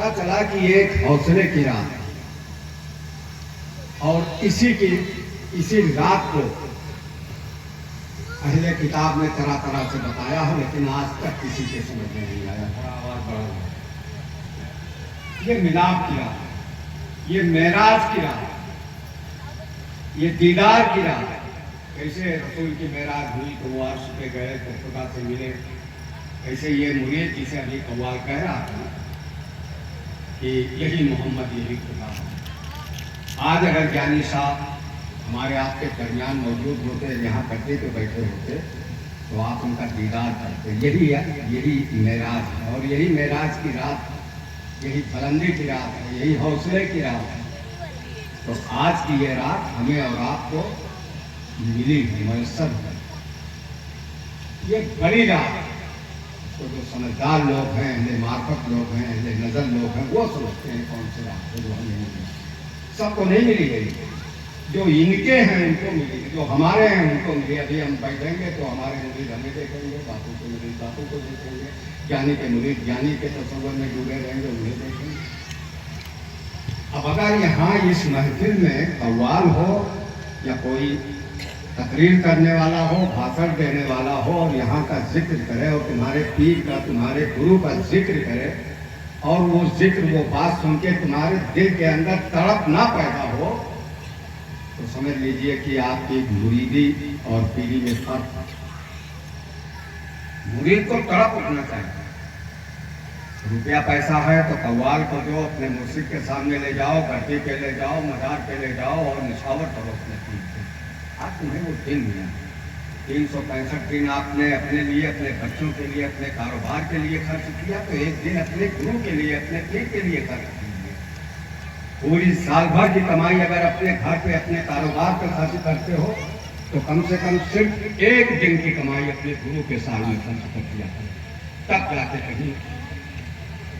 पता चला कि एक हौसले की रात है और इसी रात को पहले किताब में तरह तरह से बताया है, लेकिन आज तक किसी के समझ में नहीं आया। आवाज बढ़ा, ये मिलाप की रात, ये मेराज की रात, ये दीदार की रात। कैसे रसूल की मेराज हुई तो वो अर्श पे गए तो खुदा से मिले, ऐसे ये मुरीद जिसे अभी कव्वाल कह रहा था कि यही मोहम्मद, यही खुदा। आज अगर ज्ञानी साहब हमारे आपके दरमियान मौजूद होते, यहाँ कट्टे पे बैठे होते, तो आप उनका दीदार करते। यही मेराज है, और यही मेराज की रात, यही बुलंदी की रात है, यही हौसले की रात है। तो आज की ये रात हमें और आपको मिली है, मयसर है। ये बड़ी रात है। तो जो समझदार लोग हैं, अहले मार्फत लोग हैं, अहले नजर लोग हैं, वो सोचते हैं कौन सी रात है जो हमें मिली। सबको नहीं मिली गई, जो इनके हैं उनको मिली, जो हमारे हैं उनको मिली। अभी हम बैठेंगे तो हमारे मुरीद हमें देखेंगे, बापू के मुरीद बापू को देखेंगे, ज्ञानी के मुरीद ज्ञानी के तस्वर में डूबे रहेंगे, उन्हें देखेंगे। अब अगर यहाँ इस महफिल में कव्वाल हो या कोई तकरीर करने वाला हो, भाषण देने वाला हो, और यहाँ का जिक्र करे और तुम्हारे पीर का, तुम्हारे गुरु का जिक्र करे, और वो जिक्र, वो बात सुन के तुम्हारे दिल के अंदर तड़प ना पैदा हो, तो समझ लीजिए कि आपकी मुरीदी और पीरी में फर्क। मुरीद को तड़प उठना चाहिए। रुपया पैसा है तो कव्वाल को जो अपने मुर्शिद के सामने ले जाओ, गड्ढे पे ले जाओ, मजार पे ले जाओ और निछावर करो अपने पीर से। आज तुम्हें वो दिन मिला, 365 दिन आपने अपने लिए, अपने बच्चों के लिए, अपने कारोबार के लिए खर्च किया, तो एक दिन अपने गुरु के लिए, अपने पीर के लिए खर्च कीजिए। पूरी साल भर की कमाई अगर अपने घर पे, अपने कारोबार पे खर्च करते हो, तो कम से कम सिर्फ एक दिन की कमाई अपने गुरु के साल में खर्च कर दिया करो। तब जाके कहीं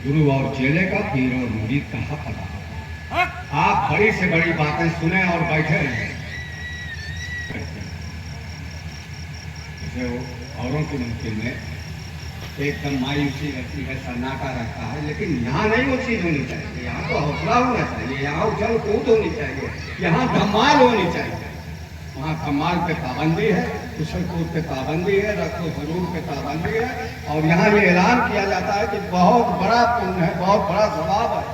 गुरु और चेले का, पीर और मुरीद का हक अदा होगा। आप बड़ी से बड़ी बातें सुने और बैठे रहें। औरों के मुमकिन में एकदम मायूसी रहती है, सन्नाटा रहता है, लेकिन यहाँ नहीं वो चीज होनी चाहिए। यहाँ तो हौसला होना चाहिए, यहाँ उछल कूद होनी चाहिए, यहाँ धमाल होनी चाहिए। वहाँ धमाल पे पाबंदी है, उछल कूद पे पाबंदी है, रखो जरूर पे पाबंदी है। और यहाँ ये ऐलान किया जाता है कि बहुत बड़ा पुण्य है, बहुत बड़ा सवाब है।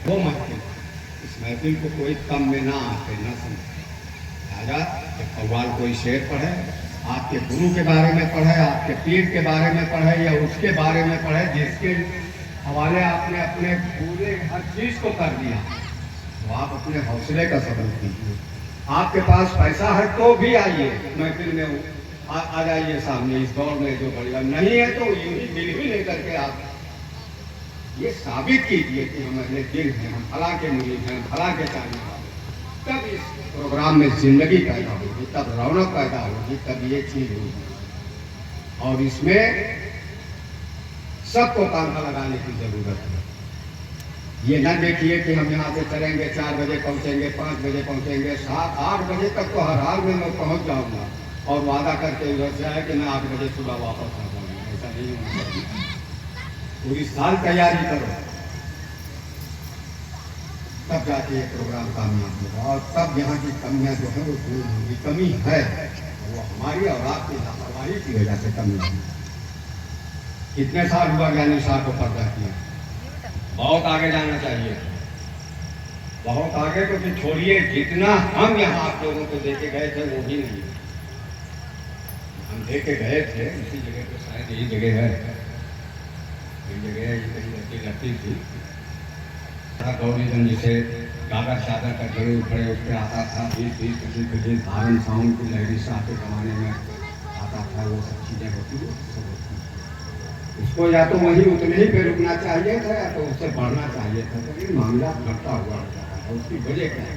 वो महफिल, इस महफिल को कोई कम में ना आके ना समझे। राजा जब कव्वाल कोई शेर पढ़े, आपके गुरु के बारे में पढ़े, आपके पीर के बारे में पढ़े, या उसके बारे में पढ़े जिसके हवाले आपने अपने पूरे हर चीज को कर दिया, तो आप अपने हौसले का सबक कीजिए। आपके पास पैसा है तो भी आइए महफिल में, आ जाइए सामने इस दौर में। जो बढ़िया नहीं है तो यूं ही दिल भी नहीं करके आप ये साबित कीजिए कि हम अगले दिल हैं, हम फला के मुरीद हैं, फला के चाहने वाले। तब इस प्रोग्राम में जिंदगी पैदा होगी, तब रौनक पैदा होगी, तब ये चीज होगी। और इसमें सबको कांधा लगाने की जरूरत है। ये न देखिए कि हम यहाँ से चलेंगे, 4 बजे पहुँचेंगे, 5 बजे पहुँचेंगे, 7-8 बजे तक तो हर हाल में मैं पहुँच जाऊँगा, और वादा करके उधर से आए कि मैं 8 बजे सुबह वापस आ जाऊँगा। ऐसा नहीं होना चाहिए। पूरी साल तैयारी करो, तब जाके ये प्रोग्राम कामयाब होगा। और तब यहाँ की कमियाँ जो है वो दूर होंगी। कमी है वो हमारी और आपकी लापरवाही की वजह से कमी है। कितने साल हुआ ज्ञानी साहब को पर्दा किया, बहुत आगे जाना चाहिए, बहुत आगे। तो फिर छोड़िए, जितना हम यहाँ आप लोगों को देके गए थे वो भी नहीं। हम देके गए थे इसी जगह पे, शायद यही जगह है, ये जगह कहीं रहती थी। गौरीगंज से गागर चादर का जरूर खड़े उस पर आता था, 20-25 धारण साउंड की लहरी शाह के जमाने में आता था। वो सब चीज़ें होती थी, सब होती। उसको या तो वही उतने ही पे रुकना चाहिए था, या तो उससे बढ़ना चाहिए था। तो ये मामला घटता हुआ रहता है, उसकी वजह क्या है?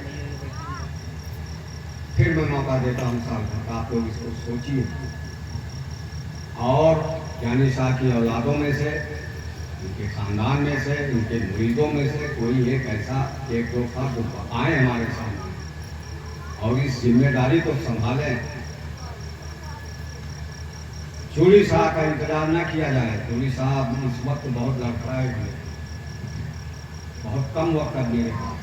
फिर मैं मौका देता हूँ साल भर, आप लोग इसको सोचिए। और ज्ञानी साहब की औलादों में से, उनके खानदान में से, उनके मुरीदों में से कोई एक ऐसा 1-2 फर्द आए हमारे सामने, और इस जिम्मेदारी को संभालें। चूड़ी साहब का इंतजार न किया जाए। चूड़ी साहब इस वक्त बहुत लड़खड़ाए हुए, कम वक्त अब मेरे पास।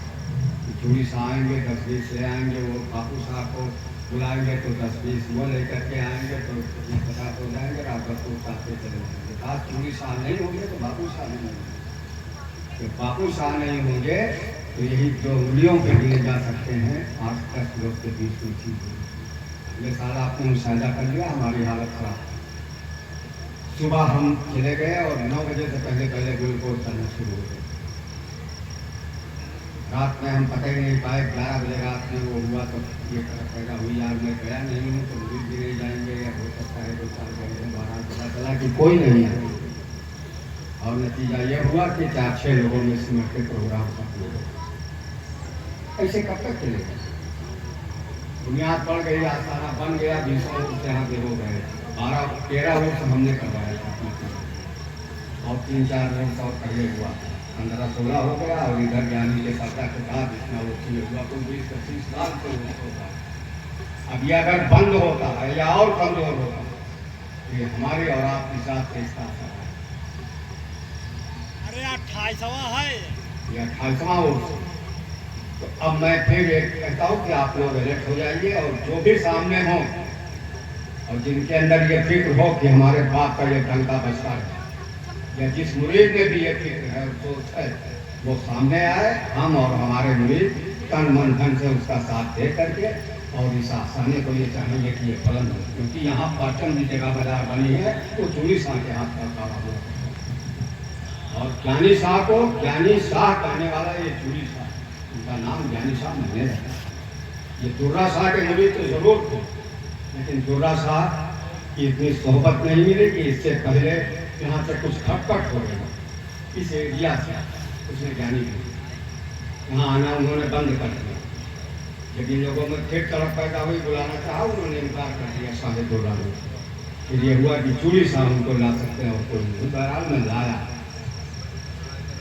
चूड़ी से आएंगे 10-20 ले आएंगे, वो बापू साहब को बुलाएंगे तो 10-20 वो लेकर के आएंगे तो 50 हो जाएंगे, रात भर को साथ चले जाएंगे। आज चूड़ी शाह नहीं होंगे तो बापू शाह नहीं होंगे। तो बापू शाह नहीं होंगे तो यही जो उंगलियों पे गिने जा सकते हैं 8-10 लोग के बीच में चीज। अगले साल आपने मुशाहिदा कर लिया, हमारी हालत खराब। सुबह हम चले गए और 9 बजे से पहले ग्लूकोज चलना शुरू हो गया। रात में हम पता ही नहीं पाए, 11 बजे रात में वो हुआ तो ये पैदा हुई। यार मैं गया नहीं हूँ तो मुझे भी नहीं जाएंगे, या हो सकता है 2-4 घंटे बाहर पता चला कि कोई नहीं है। और नतीजा ये हुआ कि 4-6 लोगों में सिमट के प्रोग्राम खत्म हो गया। ऐसे कब तक चलेगा? बुनियाद पड़ गई, आस्थाना बन गया, 20 वर्ष यहाँ पे हो गए। 12-13 वर्ष हमने करवाया था और 3-4 वर्ष और पहले हुआ, 15-16 हो गया। और इधर ज्ञानी के सत्ता के साथ इतना वो चीज हुआ तो 20-25 साल से होता है। अब ये अगर बंद होता है या और कमजोर होता है, ये हमारे और आपके साथ से इसका असर है। अरे 28वां है ये 28वां वर्ष। तो अब मैं फिर एक कहता हूँ कि आप लोग अलर्ट हो जाइए, और जो भी सामने हो और जिनके अंदर ये फिक्र हो कि हमारे बाप का ये डंका बचता है, या जिस मुरीद में भी ये फिक्र है सोच है, वो सामने आए। हम और हमारे मुरीद तन मन धन से उसका साथ दे करके और इस आसानी को ये चाहेंगे कि ये फलन हो, क्योंकि यहाँ पाटन की जगह बाजार बनी है तो चूड़ी शाह के हाथ का काला हुआ। और ज्ञानी शाह को ज्ञानी शाह कहने वाला ये चूड़ी शाह, उनका नाम ज्ञानी शाह मैंने रखा। ये दुर्रा शाह के मुरीद तो जरूर थे, लेकिन दुर्रा शाह की इतनी सोहबत नहीं मिली कि इससे पहले यहाँ से कुछ खटपट हो गई। इस एरिया से उसने ज्ञानी यहाँ आना उन्होंने बंद कर दिया। लेकिन लोगों में फिर तरफ पैदा हुई, बुलाना चाहा, उन्होंने इनकार कर दिया साढ़े 2 लाख। फिर ये हुआ कि चूड़ी शाह उनको ला सकते हैं और कोई नहीं। बहरहाल में लाया,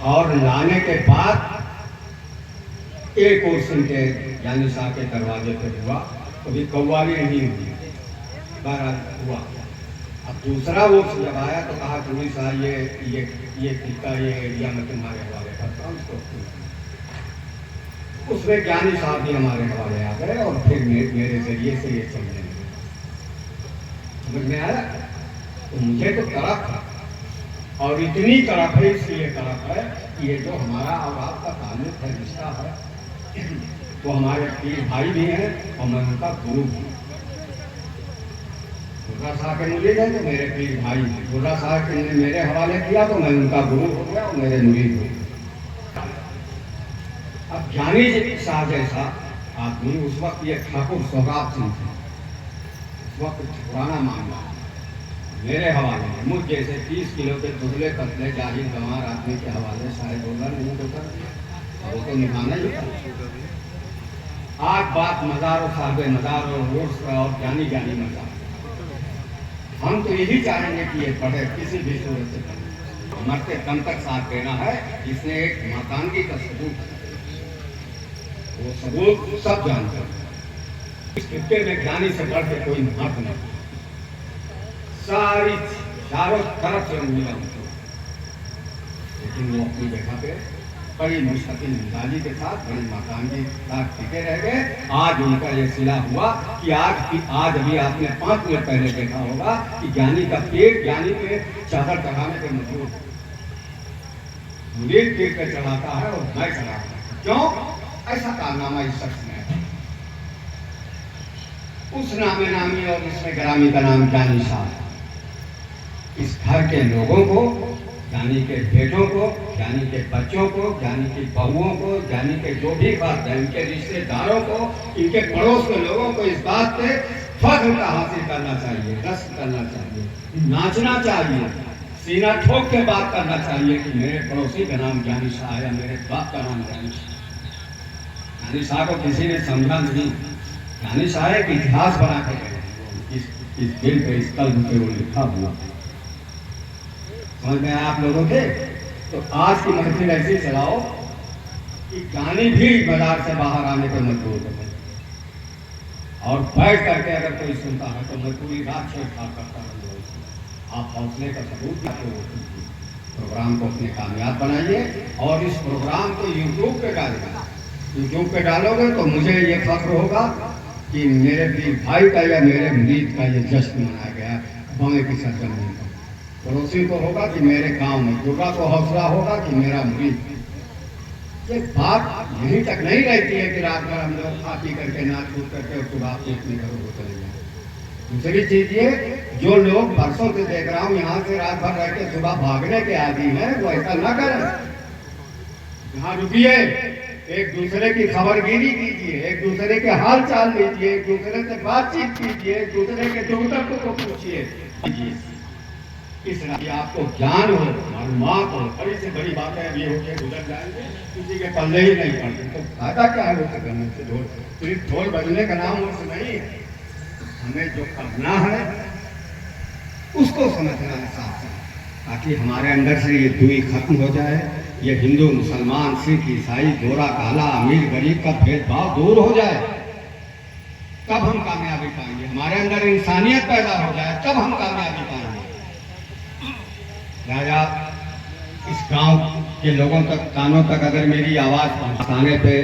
और लाने के बाद एक और सिंह के ज्ञानी शाह के दरवाजे पे हुआ, कभी कव्वाली नहीं हुई, बहरहाल हुआ। अब दूसरा वो जब आया तो कहा चूड़ी शाह ये टीका ये एरिया में तुम्हारे हवाले करता हूँ उसको। उसमें ज्ञानी साहब भी हमारे हवाले आ गए और फिर मेरे जरिए से ये समझने लगे। समझ में आया? तो मुझे तो तरफ है, और इतनी तरफ है, इसलिए तरफ है कि ये जो हमारा और आपका ताल्लुक है, रिश्ता है, वो हमारे पीर भाई भी हैं और मैं उनका गुरु हूँ। दुर्रा शाह के मुरीद है तो मेरे पीर भाई हैं। दुर्रा शाह ने मेरे हवाले किया तो मैं उनका गुरु हो गया और मेरे मुरीद हो। अब ज्ञानी शाह जैसा आदमी उस वक्त ये ठाकुर सौगात सिंह थे, उस वक्त पुराना मामला मेरे हवाले है। मुझ जैसे 30 किलो के दुबले पतले जाहिर गंवार आदमी के हवाले शायद होगा नहीं तो वो तो निभाना ही था। आज बात मज़ार और साहब मज़ार और उर्स और ज्ञानी मज़ार। हम तो यही चाहेंगे कि ये पढ़े, किसी भी सूरत से पढ़े, मरते दम तक साथ देना है। इसने एक मकानगी का सबूत है, वो सबूत सब जानते हैं। इस खित्ते में ज्ञानी से बढ़ के कोई मर्द नहीं, सारी चारों तरफ से मिला उनको। लेकिन वो अपनी जगह पे बड़ी मुस्तकिल मिजाजी के साथ, बड़ी मकानगी के साथ टिके रह गए। आज उनका ये सिला हुआ कि आज अभी आपने 5 मिनट पहले देखा होगा कि ज्ञानी का पेट, ज्ञानी पे चादर चढ़ाने पे मजबूर है, मुरीद पेट पे चढ़ाता है और मैं चढ़ाता है। क्यों? ऐसा कारनामा इस शख्स ने है। उस नामे नामी और इसमें ग्रामी का नाम ज्ञानी शाह। इस घर के लोगों को, ज्ञानी के बेटों को, ज्ञानी के बच्चों को, ज्ञानी की बहुओं को, ज्ञानी के जो भी बात है, इनके रिश्तेदारों को, इनके पड़ोस के लोगों को इस बात पे फख्र का हासिल करना चाहिए, रस्म करना चाहिए, नाचना चाहिए, सीना ठोक के बात करना चाहिए कि मेरे पड़ोसी का नाम ज्ञानी शाह है, मेरे बाप का नाम ज्ञानी शाह। ज्ञानी शाह को किसी ने समझा नहीं। ज्ञानी शाह एक इतिहास बना के गए, इस दिल पे, इस कल्ब पे वो लिखा हुआ। समझ में आया आप लोगों के? तो आज की महफिल ऐसी चलाओ कि ज्ञानी भी बाजार से बाहर आने पर मजबूर हो, और बैठ करके अगर कोई सुनता है तो मैं पूरी रात छेड़छाड़ करता रहूँगा। आप हौसले का सबूत प्रोग्राम को अपने कामयाब बनाइए और इस प्रोग्राम को यूट्यूब पे डालिए। यूट्यूब पे डालोगे तो मुझे ये फख्र होगा कि मेरे पीर भाई का या मेरे मुरीद का ये जश्न मनाया गया बांगे की सरजमीन पर। पड़ोसी को होगा कि मेरे गांव में, युवा को हौसला होगा कि मेरा मुरीद। ये बात यहीं तक नहीं रहती है कि रात भर हम लोग खा पी करके नाच कूद करके और सुबह अपनी घरों को चले जाए। दूसरी चीज ये, जो लोग बरसों से देख रहा हूँ यहाँ से रात भर रह के सुबह भागने के आदि हैं, वो ऐसा ना करें। यहाँ रुकिए, एक दूसरे की खबरगिरी कीजिए, एक दूसरे के हाल चाल लीजिए, एक दूसरे से बातचीत कीजिए, एक दूसरे के दुख दर्द को पूछिए। इस तरह आपको ज्ञान हो, मालूमात हो। बड़ी से बड़ी बातें अभी होकर गुजर जाएंगे, किसी के पल्ले ही नहीं पड़ते, तो फायदा क्या है उसे करने से? ढोल सिर्फ ढोल बजने का नाम उस नहीं है। हमें जो करना है उसको समझना है साथ साथ, ताकि हमारे अंदर से ये दूरी खत्म हो जाए। ये हिंदू मुसलमान सिख ईसाई गोरा काला अमीर गरीब का भेदभाव दूर हो जाए, तब हम कामयाबी पाएंगे। हमारे अंदर इंसानियत पैदा हो जाए, तब हम कामयाबी पाएंगे। राजा, इस गांव के लोगों तक, कानों तक अगर मेरी आवाज़ पहुंचाने पे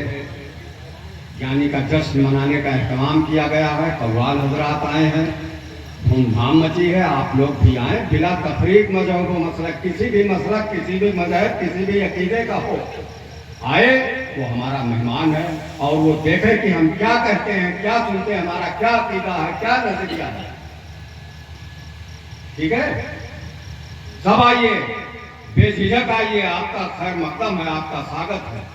यानी का जश्न मनाने का एहतमाम किया गया है, कव्वाल हजरात आए हैं, धूमधाम मची है, आप लोग भी आए। बिला तफरीक मजहब व मसलक, किसी भी मसलक, किसी भी मजहब, किसी भी अकीदे का हो, आए, वो हमारा मेहमान है। और वो देखे कि हम क्या करते हैं, क्या सुनते हैं, हमारा क्या अकीदा है, क्या नजरिया है। ठीक है, सब आइए, बेझिझक आइए, आपका खैर मकदम है, आपका स्वागत है।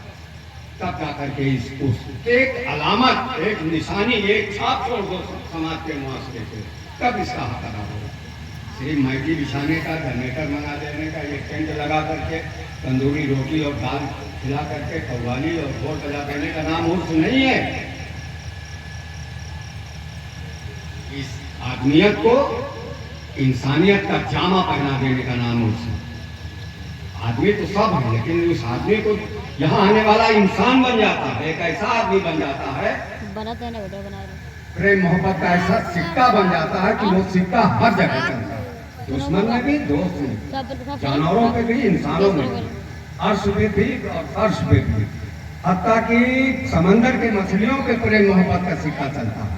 तब जाकर के इसको एक अलामत, एक निशानी, एक छाप छोड़ दो समाज के मुआशरे पे, तब इसका हक अदा होगा। सिर्फ मैगी बिछाने का, जनरेटर मंगा देने का, ये टेंट लगा करके तंदूरी रोटी और दाल खिला करके कव्वाली और ढोल बजा देने का नाम उर्स नहीं है। इस आदमियत को इंसानियत का जामा पहना देने का नाम उर्स है। आदमी तो सब है, लेकिन उस आदमी को यहाँ आने वाला इंसान बन जाता है, एक ऐसा आदमी बन जाता है, प्रेम मोहब्बत का ऐसा सिक्का बन जाता है कि वो सिक्का हर जगह चलता है। दुश्मन में भी, दोस्त में, जानवरों पे भी, इंसानों में भी, अर्श पे भी और फर्श पे भी, हत्ता कि समंदर के मछलियों पे प्रेम मोहब्बत का सिक्का चलता है।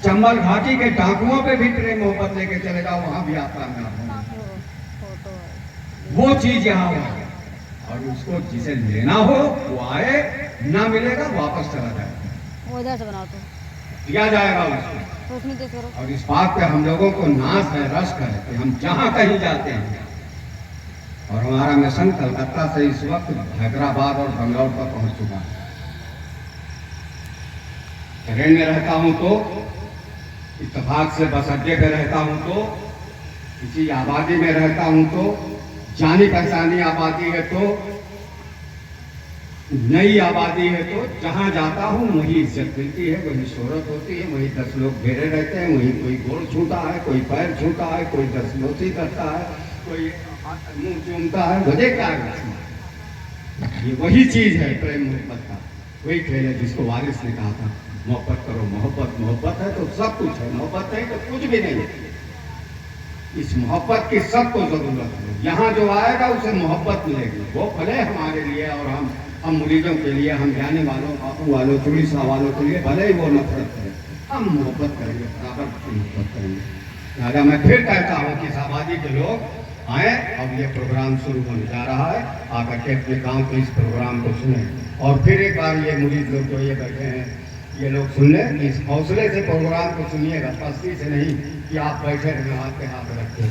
चंबल घाटी के डाकुओं पे भी प्रेम मोहब्बत लेके चले जाओ, वहां भी आप कामयाब होंगे। वो चीज यहाँ हो, और उसको जिसे लेना हो वो आए, ना मिलेगा वापस चला जाएगा, उधर से बनाओ तो दिया जाएगा उसको। और इस बात पे हम लोगों को नाज है, रश्क है कि हम जहाँ कहीं जाते हैं, और हमारा मिशन कलकत्ता से इस वक्त हैदराबाद और बंगलौर तक पहुंच चुका है। ट्रेन में रहता हूं तो, इत्तेफाक से बस अड्डे पे रहता हूं तो, किसी आबादी में रहता हूं तो, जानी पहचानी आबादी है तो, नई आबादी है तो, जहां जाता हूं वही इज्जत मिलती है, वही शोहरत होती है, वही 10 लोग घेरे रहते हैं, वही कोई गोड़ छूता है, कोई पैर छूता है, कोई दस्तलोसी करता है, कोई मुंह चूमता है। वजह क्या है? ये वही चीज है प्रेम मोहब्बत का, वही खेल है जिसको वारिस ने कहा था, मोहब्बत करो। मोहब्बत, मोहब्बत है तो सब कुछ है, मोहब्बत नहीं तो कुछ भी नहीं है। इस मोहब्बत की सबको जरूरत है। यहाँ जो आएगा उसे मोहब्बत मिलेगी, वो भले हमारे लिए और हम मुरीदों के लिए, हम जाने वालों, बापू वालों, चुड़ीसा वालों के लिए भले ही वो नफरत करें, हम मोहब्बत करेंगे, बराबर की मोहब्बत करेंगे। लिहाजा मैं फिर कहता हूँ कि इस आबादी के लोग आए, अब ये प्रोग्राम शुरू होने जा रहा है, आकर के अपने गाँव के इस प्रोग्राम को सुने। और फिर एक बार ये मुरीद लोग जो ये बैठे हैं, ये लोग सुन लें, इस हौसले से प्रोग्राम को सुनिएगा, पस्ती से नहीं कि आप बैठे रहें हाथ पे हाथ रख के।